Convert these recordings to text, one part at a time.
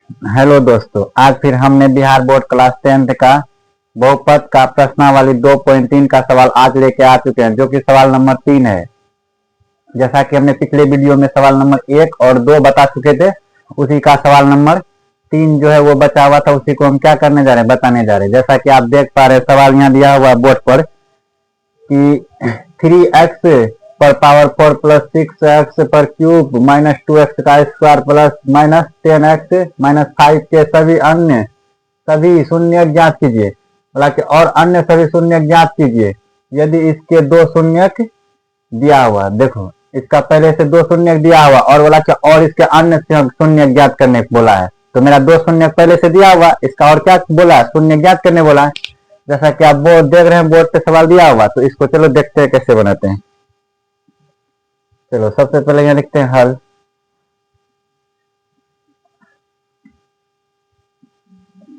Hello दोस्तों, आज फिर हमने बिहार बोर्ड क्लास 10th का बहुपद का प्रश्नावली 2.3 का सवाल आज लेके आ चुके हैं, जो कि सवाल नंबर 3 है। जैसा कि हमने पिछले वीडियो में सवाल नंबर 1 और 2 बता चुके थे, उसी का सवाल नंबर 3 जो है वो बचा हुआ था, उसी को हम क्या करने जा रहे हैं, बताने जा रहे हैं। जैसा कि आप देख पा रहे हैं, सवाल यहाँ दिया हुआ है बोर्ड पर कि 3x पर पावर 4 प्लस 6x पर क्यूब माइनस 2x का square plus minus 10x minus 5 के सभी शून्य ज्ञात कीजिए। हालांकि और अन्य सभी शून्य ज्ञात कीजिए यदि इसके दो शून्य दिया हुआ। देखो, इसका पहले से दो शून्य दिया हुआ और बोला कि और इसके अन्य शून्य ज्ञात करने को बोला है। तो मेरा दो शून्य पहले से दिया हुआ, इसका और क्या बोला है, शून्य ज्ञात करने बोला है। जैसा कि आप बोर्ड देख रहे हैं, बोर्ड पे सवाल दिया हुआ, तो इसको चलो देखते हैं कैसे बनाते हैं। चलो सबसे पहले यहाँ लिखते हैं हल।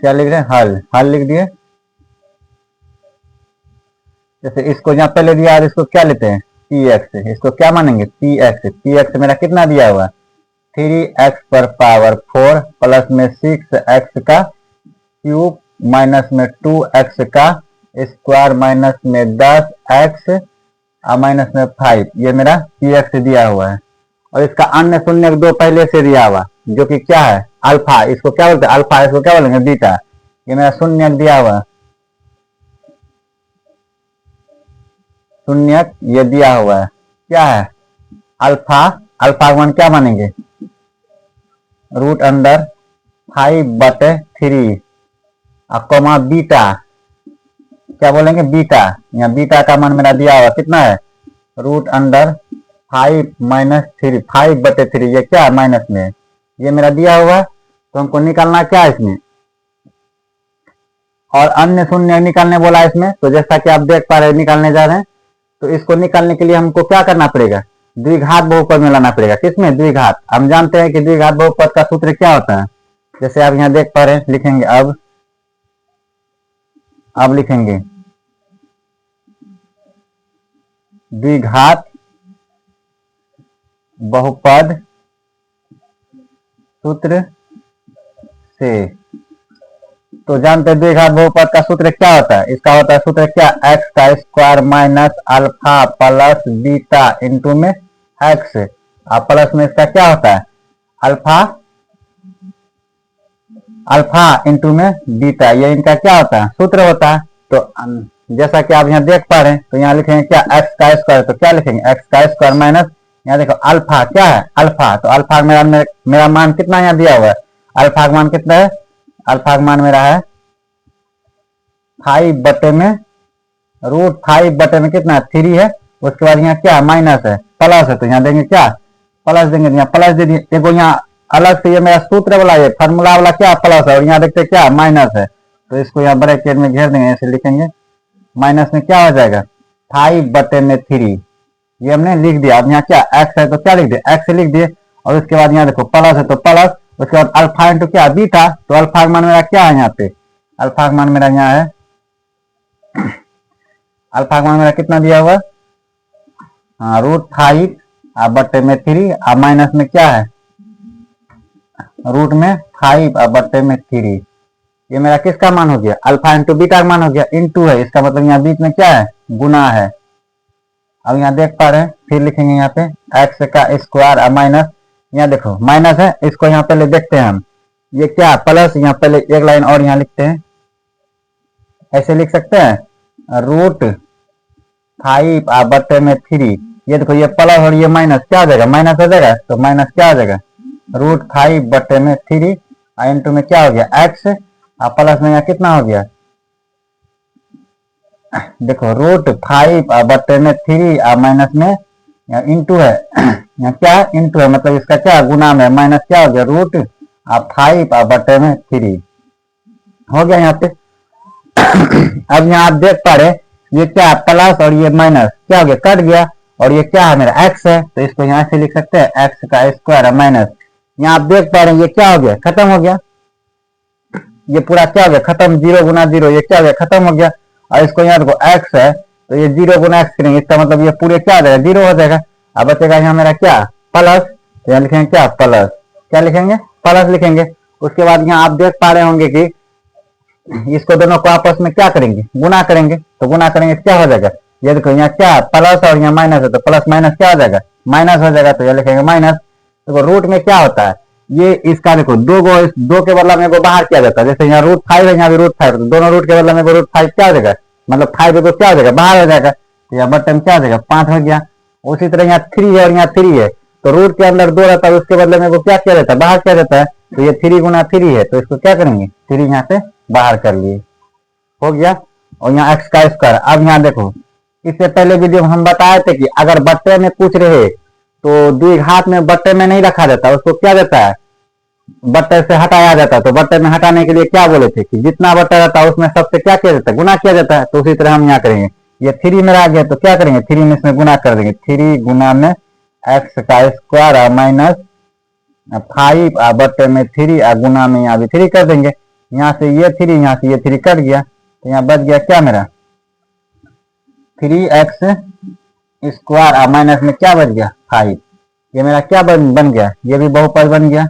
क्या लिख रहे हैं, हल लिख दिए। जैसे इसको यहाँ पहले दिया है, इसको क्या लेते हैं, px, इसको क्या मानेंगे, px मेरा कितना दिया हुआ, 3x पर पावर 4 प्लस में 6x का क्यूब माइनस में 2x का स्क्वायर माइनस में 10x माइनस में 5, ये मेरा px दिया हुआ है। और इसका अन्य शून्य दो पहले से दिया हुआ, जो कि क्या है, अल्फा। इसको क्या बोलते हैं, अल्फा। इसको क्या बोलेंगे, बीटा। ये मेरा शून्य दिया हुआ, शून्य ये दिया हुआ है, क्या है, अल्फा। अल्फा वन क्या मानेंगे, रूट अंडर 5/3 कोमा बीटा, क्या बोलेंगे, बीटा। यहाँ बीटा का मान मेरा दिया हुआ कितना है, रूट अंडर 5 माइनस 3, 5/3, ये क्या है, माइनस में, ये मेरा दिया हुआ। तो हमको निकालना क्या है इसमें, और अन्य शून्य निकालने बोला इसमें। तो जैसा कि आप देख पा रहे हैं, निकालने जा रहे हैं, तो इसको निकालने के लिए हमको क्या करना पड़ेगा, द्विघात बहुपद में लाना पड़ेगा। किसमें, द्विघात। हम जानते हैं कि द्विघात बहुपद का सूत्र क्या होता है। जैसे आप यहाँ देख पा रहे हैं, लिखेंगे अब लिखेंगे द्विघात बहुपद सूत्र से। तो जानते हैं द्विघात बहुपद का सूत्र क्या होता है। इसका होता है सूत्र क्या, x का square minus alpha plus beta into में x, और प्लस में इसका क्या होता है, अल्फा इंटू में बीटा, ये इनका क्या होता है, सूत्र होता है। तो जैसा कि आप यहाँ देख पा रहे हैं, तो यहाँ लिखेंगे क्या, x का स्क्वायर, तो क्या लिखेंगे, x का स्क्वायर माइनस, यहाँ देखो अल्फा क्या है, अल्फा। तो अल्फा मेरा मान कितना यहाँ दिया हुआ है, अल्फा का मान कितना है, अल्फा का मान मेरा है 5 में रूट 5 में कितना है, 3 है। उसके बाद यहाँ क्या माइनस है, प्लस है, तो यहाँ देंगे क्या, प्लस देंगे, यहाँ प्लस दे दिए। देखो यहाँ अलग से ये मेरा सूत्र वाला, ये फॉर्मूला वाला क्या प्लस है, और यहाँ देखते क्या माइनस है। तो इसको यहाँ ब्रैकेट में घेर देंगे, ऐसे लिखेंगे, माइनस में क्या हो जाएगा, 5/3, ये हमने लिख दिया। अब यहाँ क्या x है, तो क्या लिख दिया, x लिख दिए। और उसके बाद यहाँ देखो प्लस है, तो प्लस, उसके बाद अल्फा इंटू क्या, बीटा। तो अल्फा का मान मेरा क्या है, यहाँ पे अल्फा का मान मेरा यहाँ है, अल्फा का मान मेरा कितना दिया हुआ, हाँ, रूट 5/3, और माइनस में क्या है, रूट में 5/3। ये मेरा किसका मान हो गया, अल्फा इंटू बीटा का मान हो गया, इंटू है, इसका मतलब यहाँ बीच में क्या है, गुना है। अब यहाँ देख पा रहे हैं, फिर लिखेंगे यहाँ पे x का स्क्वायर और माइनस, यहाँ देखो माइनस है, इसको यहाँ पहले देखते हैं हम, ये क्या प्लस, यहाँ पहले एक लाइन और यहाँ लिखते हैं, ऐसे लिख सकते हैं, रूट 5/3। ये देखो ये प्लस और ये माइनस क्या हो जाएगा, माइनस हो जाएगा, तो माइनस क्या हो जाएगा, रूट 5/3 इंटू में क्या हो गया x, और प्लस में यहाँ कितना हो गया, देखो रूट 5/3 और माइनस में यहाँ इंटू है, यहाँ क्या है, इंटू है, मतलब इसका क्या गुना में, माइनस क्या हो गया, रूट 5/3 हो गया यहाँ पे। अब यहाँ आप देख पा रहे, ये क्या प्लस और ये माइनस क्या हो गया, कट गया, और ये क्या है, मेरा x है, तो इसको यहाँ से लिख सकते हैं, x का स्क्वायर माइनस, यहाँ आप देख पा रहे हैं, ये क्या हो गया, खत्म हो गया, ये पूरा क्या हो गया, खत्म, 0 गुना 0, ये क्या हो गया, खत्म हो गया। और इसको यहाँ देखो x है, तो ये 0 गुना x करेंगे, इसका मतलब ये पूरे क्या हो जाएगा, 0 हो जाएगा। अब बचेगा यहाँ मेरा क्या, प्लस, तो यहाँ लिखेंगे क्या, प्लस, क्या लिखेंगे, प्लस लिखेंगे। उसके बाद यहाँ आप देख पा रहे होंगे कि इसको दोनों को आपस में क्या करेंगे, गुना करेंगे। तो गुना करेंगे क्या हो जाएगा, ये देखो यहाँ क्या प्लस और यहाँ माइनस है, तो प्लस माइनस क्या हो जाएगा, माइनस हो जाएगा। तो ये लिखेंगे माइनस। देखो रूट में क्या होता है, ये इसका देखो दो के बदला में बाहर किया जाता है। जैसे यहाँ √5 है, यहाँ भी √5, तो दोनों रूट के बदला में √5 क्या हो जाएगा, मतलब 5 क्या हो जाएगा, बाहर हो जाएगा। तो यहाँ बट्टे में क्या हो जाएगा, 5 हो गया। उसी तरह यहाँ 3 है और यहाँ 3 है, तो रूट के अंदर 2 रहता है, उसके बदले में क्या किया जाता है, बाहर किया जाता है। तो ये 3 गुना 3 है, तो इसको क्या करेंगे, 3 यहाँ से बाहर कर लिए, हो गया। और यहाँ x का स्क्वायर। अब यहाँ देखो, इससे पहले वीडियो में हम बताए थे कि अगर बट्टे में पूछ रहे तो द्विघात में बट्टे में नहीं रखा जाता, उसको क्या देता है, बट्टे से हटाया जाता है। तो बट्टे में हटाने के लिए क्या बोले थे कि जितना बट्टा रहता है उसमें सबसे क्या किया जाता है, गुना किया जाता है। तो उसी तरह हम यहाँ करेंगे, ये 3 मेरा आ गया, तो क्या करेंगे, 3 में इसमें गुना कर देंगे। 3 गुना में x का स्क्वायर और माइनस 5 बट्टे में 3 और गुना में यहाँ भी 3 कर देंगे। यहाँ से ये 3, यहाँ से ये 3 कट गया, तो यहाँ बच गया क्या मेरा 3x स्क्वायर और माइनस में क्या बच गया 5। ये मेरा क्या बन गया, ये भी बहुपद बन गया,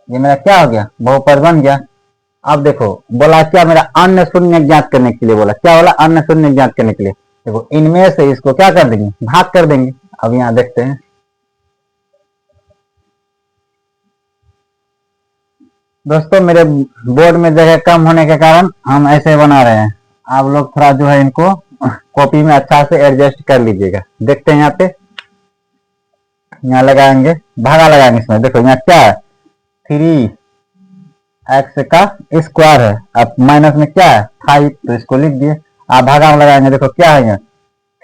ये मेरा क्या हो गया, बहुपद बन गया। अब देखो बोला क्या, मेरा अन्य शून्य ज्ञात करने के लिए बोला, क्या बोला, अन्य शून्य ज्ञात करने के लिए। देखो इनमें से इसको क्या कर देंगे, भाग कर देंगे। अब यहाँ देखते हैं, दोस्तों मेरे बोर्ड में जगह कम होने के कारण हम ऐसे बना रहे हैं, आप लोग थोड़ा जो है इनको कॉपी में अच्छा से एडजस्ट कर लीजिएगा। देखते हैं यहाँ पे, यहाँ लगाएंगे, भागा लगाएंगे इसमें। देखो यहाँ क्या है, 3x का स्क्वायर है, अब माइनस में क्या है 5, तो इसको लिख दिए। आप भागा में लगाएंगे, देखो क्या है यहाँ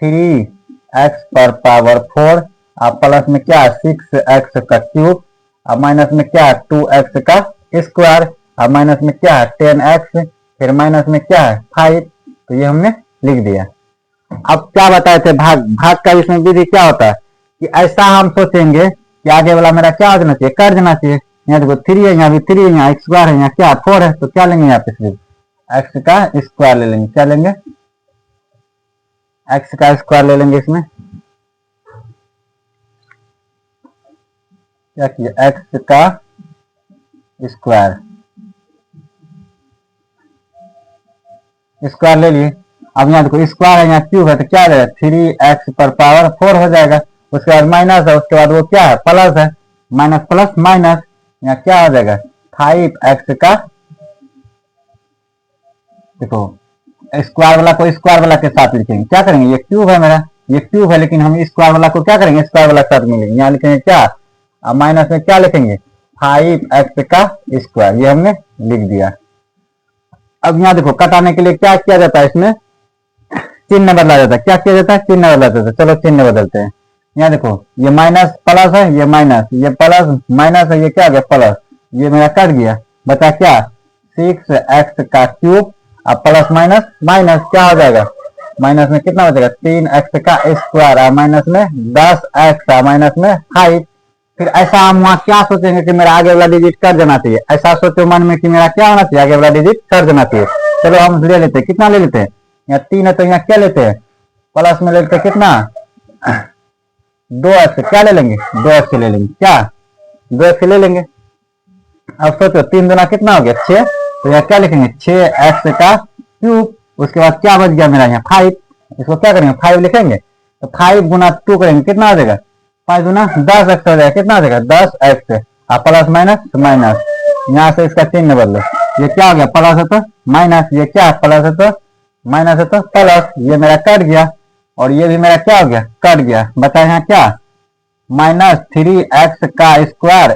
3x पर पावर 4, अब प्लस में क्या है 6x का क्यूब, अब माइनस में क्या है 2x का स्क्वायर, अब माइनस में क्या है 10x, फिर माइनस में क्या है 5। तो ये हमने लिख दिया। अब क्या बताए थे, भाग का इसमें विधि क्या होता है कि ऐसा हम सोचेंगे कि आगे वाला मेरा क्या हो जाना चाहिए, कर देना चाहिए। यहाँ देखो 3 है, यहाँ भी 3 है, यहाँ स्क्वायर है, यहाँ क्या 4 है, तो क्या लेंगे यहाँ पे सिर्फ x का स्क्वायर ले लेंगे। क्या लेंगे, x का स्क्वायर ले लेंगे। इसमें क्या किया, x का स्क्वायर ले लिए। अब यहाँ देखो स्क्वायर है, यहाँ क्यूब है, तो क्या रहेगा 3x पर पावर 4 हो जाएगा। उसके बाद माइनस है, उसके बाद वो क्या है प्लस है, माइनस प्लस माइनस, यहाँ क्या हो जाएगा 5x का, देखो स्क्वायर वाला को स्क्वायर वाला के साथ लिखेंगे। क्या करेंगे, ये क्यूब है मेरा, ये क्यूब है, लेकिन हम स्क्वायर वाला को क्या करेंगे, स्क्वायर वाला के साथ मिलेंगे। यहाँ लिखेंगे क्या, अब माइनस में क्या लिखेंगे 5x का स्क्वायर, ये हमने लिख दिया। अब यहाँ देखो कटाने के लिए क्या किया जाता है, इसमें चिन्ह बदला जाता है। क्या किया जाता है, चिन्ह बदला जाता है। चलो चिन्ह बदलते हैं। यहाँ देखो ये माइनस प्लस है, ये माइनस, ये प्लस माइनस है, ये क्या गया प्लस, ये मेरा कट गया, बचा क्या 6x का क्यूब, अब प्लस माइनस माइनस क्या हो जाएगा, माइनस में कितना बचेगा 3x का स्क्वायर, माइनस में 10x, माइनस में 5। फिर ऐसा हम वहां क्या सोचेंगे कि मेरा आगे वाला डिजिट कर देना चाहिए। ऐसा सोचो मन में कि मेरा क्या होना चाहिए, आगे वाला डिजिट कर देना चाहिए। चलो हम ले लेते हैं, कितना ले लेते हैं, यहाँ 3 है तो यहाँ क्या लेते हैं प्लस में ले लेते हैं कितना 2x, क्या ले लेंगे 2x ले लेंगे, क्या 2x ले लेंगे। अब सोचो 3 दूना कितना हो गया 6, तो यहाँ क्या लिखेंगे 6x का क्यूब, उसके बाद क्या बच गया मेरा यहाँ 5, इसको क्या करेंगे 5 लिखेंगे। तो 5 गुना 2 करेंगे, कितना हो जाएगा 5 गुना 10x हो जाएगा, कितना हो जाएगा 10x, प्लस माइनस माइनस, यहाँ से इसका चिन्ह बदलो, ये क्या हो गया प्लस है तो माइनस, ये क्या प्लस है तो माइनस है तो प्लस, ये मेरा कट गया और ये भी मेरा क्या हो गया कट गया। बता यहाँ क्या माइनस 3x का स्क्वायर,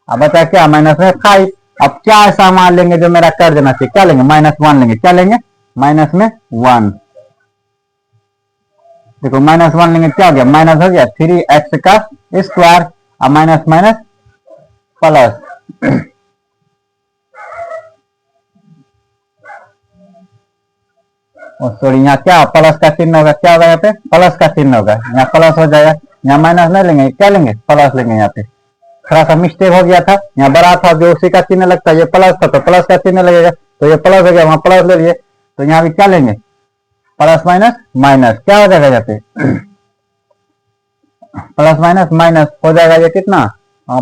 अब बता क्या माइनस में 5। अब क्या ऐसा मान लेंगे जो मेरा कर देना चाहिए, क्या लेंगे -1 लेंगे, क्या लेंगे माइनस में 1। देखो -1 लेंगे, क्या हो गया माइनस हो गया 3x का स्क्वायर, अब माइनस माइनस प्लस, सॉरी यहाँ क्या प्लस का चिन्ह होगा, क्या होगा यहाँ पे प्लस का चिन्ह होगा, यहाँ प्लस हो जाएगा, यहाँ माइनस नहीं लेंगे, क्या लेंगे प्लस लेंगे। यहाँ पे थोड़ा सा मिस्टेक हो गया था, यहाँ बड़ा था जो उसी का चिन्ह लगता है, ये प्लस था तो प्लस का चिन्ह लगेगा, तो ये प्लस हो गया, वहां प्लस ले लिए, तो यहाँ भी क्या लेंगे प्लस माइनस माइनस, क्या हो जाएगा यहाँ पे प्लस माइनस माइनस हो जाएगा, ये कितना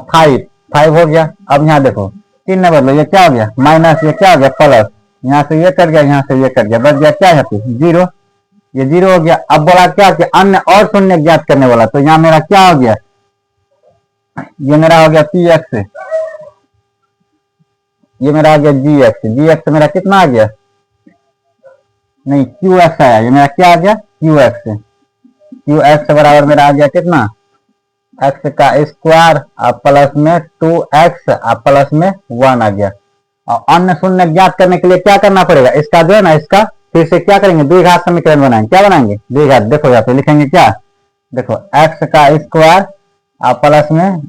5, 5 हो गया। अब यहाँ देखो 3 न बदलो, ये क्या हो गया माइनस, ये क्या हो गया प्लस, यहाँ से ये कट गया, यहाँ से ये कट गया, बच गया क्या है 0, ये 0 हो गया। अब बोला क्या कि अन्य और शून्य ज्ञात करने वाला, तो यहाँ मेरा क्या हो गया, ये मेरा हो गया पी एक्स, ये मेरा आ गया जी एक्स, जी एक्स मेरा कितना आ गया, नहीं क्यू एक्स आया, ये मेरा क्या आ गया क्यू एक्स, क्यू एक्स बराबर मेरा आ गया कितना एक्स का स्क्वायर प्लस में 2x प्लस में 1 आ गया। और अन्य शून्य ज्ञात करने के लिए क्या करना पड़ेगा, इसका जो है ना, इसका फिर से क्या करेंगे, द्विघात समीकरण बनाएंगे, क्या बनाएंगे द्विघात, देखो यहाँ पे लिखेंगे क्या, देखो x का स्क्वायर प्लस में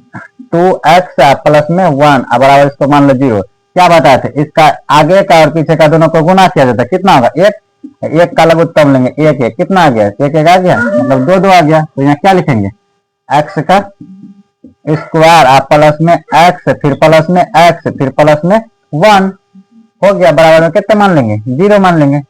2x प्लस में 1 बराबर इसको मान लो 0। क्या बताए थे, इसका आगे का और पीछे का दोनों को गुना किया जाता है, कितना होगा एक का लघुत्तम लेंगे, एक कितना आ गया, एक आ गया, मतलब 2 आ गया। तो यहाँ क्या लिखेंगे x का स्क्वायर प्लस में x फिर प्लस में x फिर प्लस में 1 हो गया, बराबर में कितना मान लेंगे 0 मान लेंगे,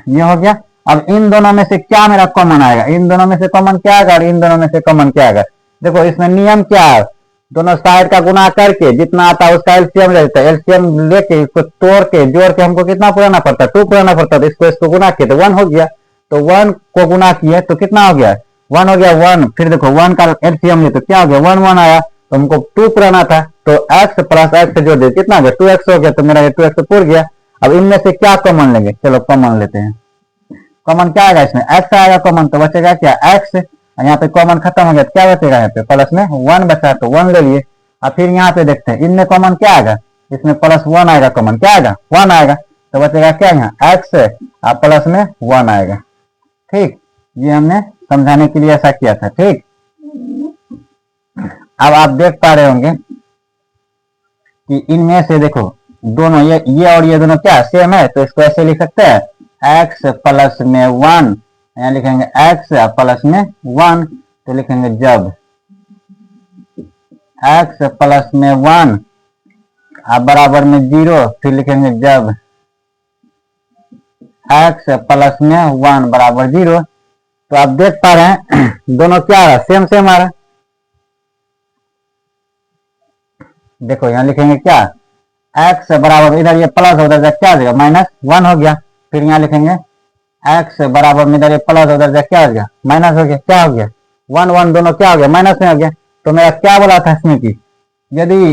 ये हो गया। अब इन दोनों में से क्या मेरा कॉमन आएगा, इन दोनों में से कॉमन क्या आएगा और इन दोनों में से कॉमन क्या आएगा, देखो इसमें नियम क्या है, दोनों साइड का गुना करके जितना आता है उसका एलसीएम ले लेते हैं, एलसीएम लेके इसको तोड़ के जोड़ के हमको कितना पुराना पड़ता है 2 पुराना पड़ता है, तो इसको गुना किए तो 1 हो गया, तो 1 को गुना किए तो कितना हो गया 1 हो गया 1, फिर देखो 1 का एलसीएम ले तो क्या हो गया 1 1 आया, तो हमको 2 पुराना था, तो x प्लस x जोड़ दे कितना हो गया 2x हो गया, तो मेरा ये 2x पूर गया। अब इनमें से क्या कॉमन लेंगे, चलो कॉमन लेते हैं, कॉमन क्या आएगा इसमें x आएगा कॉमन, तो बचेगा क्या x, यहाँ पे कॉमन खत्म हो गया तो क्या बचेगा यहाँ पे प्लस में 1 बचा, तो 1 ले लिए। अब फिर यहाँ पे देखते हैं इनमें कॉमन क्या आएगा, इसमें प्लस 1 आएगा, कॉमन क्या आएगा 1 आएगा, तो बचेगा क्या यहाँ x प्लस में 1 आएगा। ठीक, ये हमने समझाने के लिए ऐसा किया था। ठीक, अब आप देख पा रहे होंगे कि इनमें से देखो दोनों ये और ये दोनों क्या सेम है, तो इसको ऐसे लिख सकते हैं x प्लस में 1, यहाँ लिखेंगे x प्लस में 1, तो लिखेंगे जब x प्लस में 1 बराबर में 0, फिर लिखेंगे जब x प्लस में 1 बराबर 0। तो आप देख पा रहे हैं दोनों क्या आ रहा है सेम आ रहा है। देखो यहाँ लिखेंगे क्या x बराबर, इधर ये प्लस उधर जा क्या हो जाएगा -1 हो गया, फिर यहाँ लिखेंगे x बराबर में इधर ये प्लस उधर जा क्या हो गया माइनस हो गया, क्या हो गया 1 1 दोनों क्या हो गया माइनस में हो गया। तो मेरा क्या बोला था इसमें कि यदि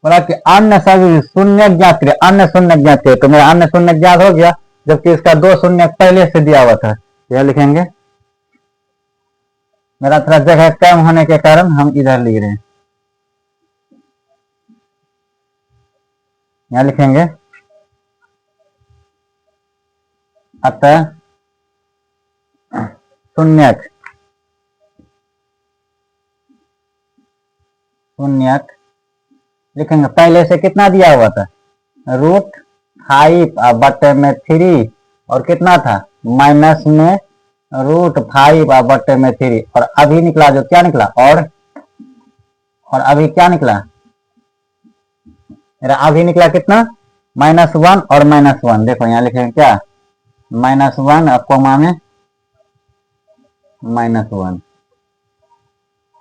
बोला कि अन्य सभी शून्य ज्ञात करें, अन्य शून्य ज्ञात करें, तो मेरा अन्य शून्य ज्ञात हो गया, जबकि इसका 2 शून्य पहले से दिया हुआ था। यह लिखेंगे, मेरा थोड़ा जगह कम होने के कारण हम इधर लिख रहे हैं, यहाँ लिखेंगे अतः शून्यक लिखेंगे, पहले से कितना दिया हुआ था √5 बटे में 3 और कितना था माइनस में √5 बटे में 3, और अभी निकला जो क्या निकला और अभी क्या निकला मेरा अभी निकला कितना -1 और -1। देखो यहाँ लिखेंगे क्या -1 कोमा में -1,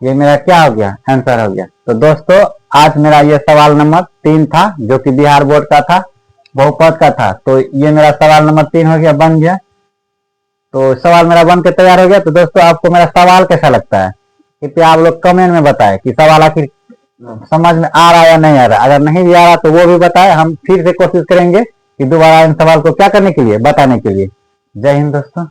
ये मेरा क्या हो गया आंसर हो गया। तो दोस्तों आज मेरा ये सवाल नंबर 3 था, जो कि बिहार बोर्ड का था, बहुपद का था। तो ये मेरा सवाल नंबर 3 हो गया, बन गया। तो सवाल मेरा बन के तैयार हो गया। तो दोस्तों आपको मेरा सवाल कैसा लगता है, कृपया आप लोग कमेंट में बताएं कि सवाल आखिर समझ में आ रहा है या नहीं आ रहा है। अगर नहीं भी आ रहा तो वो भी बताएं, हम फिर से कोशिश करेंगे कि दोबारा इन सवाल को क्या करने के लिए बताने के लिए। जय हिंद दोस्तों।